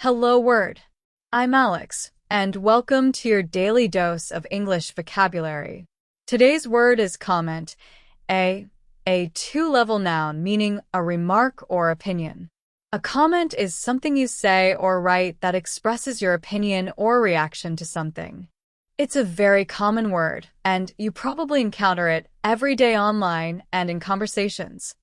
Hello word. I'm Alex, and welcome to your daily dose of English vocabulary. Today's word is comment, a two-level noun meaning a remark or opinion. A comment is something you say or write that expresses your opinion or reaction to something. It's a very common word, and you probably encounter it every day online and in conversations.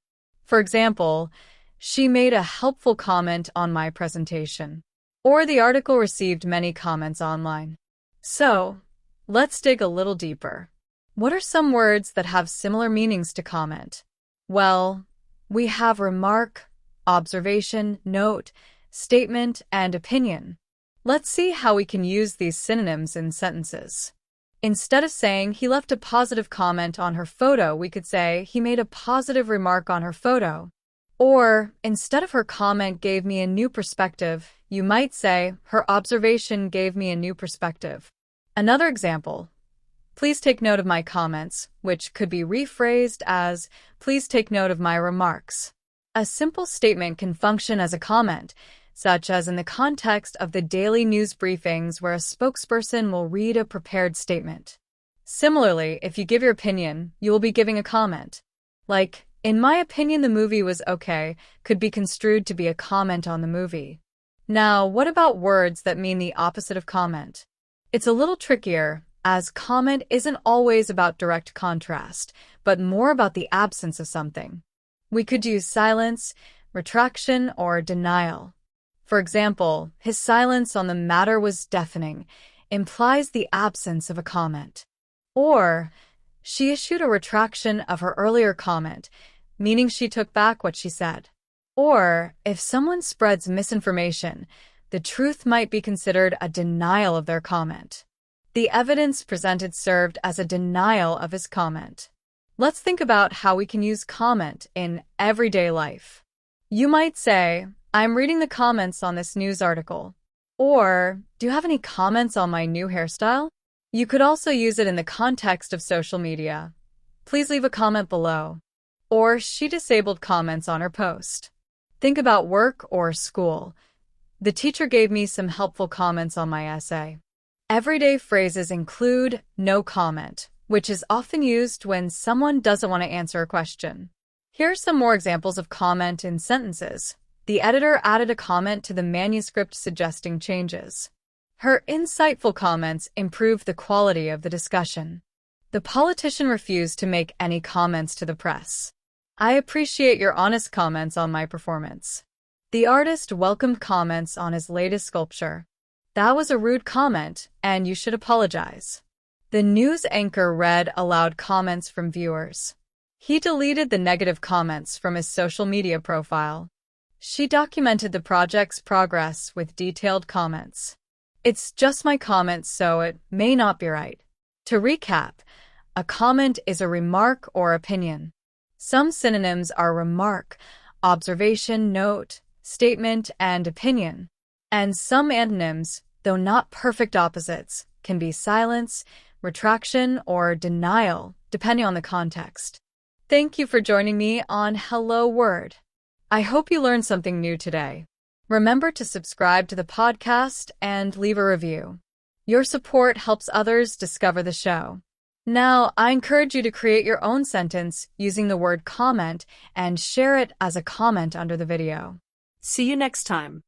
For example, she made a helpful comment on my presentation. Or the article received many comments online. So, let's dig a little deeper. What are some words that have similar meanings to comment? Well, we have remark, observation, note, statement, and opinion. Let's see how we can use these synonyms in sentences. Instead of saying he left a positive comment on her photo, we could say he made a positive remark on her photo. Or, instead of her comment gave me a new perspective, you might say her observation gave me a new perspective. Another example, please take note of my comments, which could be rephrased as please take note of my remarks. A simple statement can function as a comment, such as in the context of the daily news briefings where a spokesperson will read a prepared statement. Similarly, if you give your opinion, you will be giving a comment. Like, in my opinion, the movie was okay, could be construed to be a comment on the movie. Now, what about words that mean the opposite of comment? It's a little trickier, as comment isn't always about direct contrast, but more about the absence of something. We could use silence, retraction, or denial. For example, his silence on the matter was deafening, implies the absence of a comment. Or, she issued a retraction of her earlier comment, meaning she took back what she said. Or, if someone spreads misinformation, the truth might be considered a denial of their comment. The evidence presented served as a denial of his comment. Let's think about how we can use comment in everyday life. You might say, I'm reading the comments on this news article. Or, do you have any comments on my new hairstyle? You could also use it in the context of social media. Please leave a comment below. Or, she disabled comments on her post. Think about work or school. The teacher gave me some helpful comments on my essay. Everyday phrases include no comment, which is often used when someone doesn't want to answer a question. Here are some more examples of comment in sentences. The editor added a comment to the manuscript suggesting changes. Her insightful comments improved the quality of the discussion. The politician refused to make any comments to the press. I appreciate your honest comments on my performance. The artist welcomed comments on his latest sculpture. That was a rude comment, and you should apologize. The news anchor read aloud comments from viewers. He deleted the negative comments from his social media profile. She documented the project's progress with detailed comments. It's just my comment, so it may not be right. To recap, a comment is a remark or opinion. Some synonyms are remark, observation, note, statement, and opinion. And some antonyms, though not perfect opposites, can be silence, retraction, or denial, depending on the context. Thank you for joining me on Hello Word. I hope you learned something new today. Remember to subscribe to the podcast and leave a review. Your support helps others discover the show. Now, I encourage you to create your own sentence using the word comment and share it as a comment under the video. See you next time.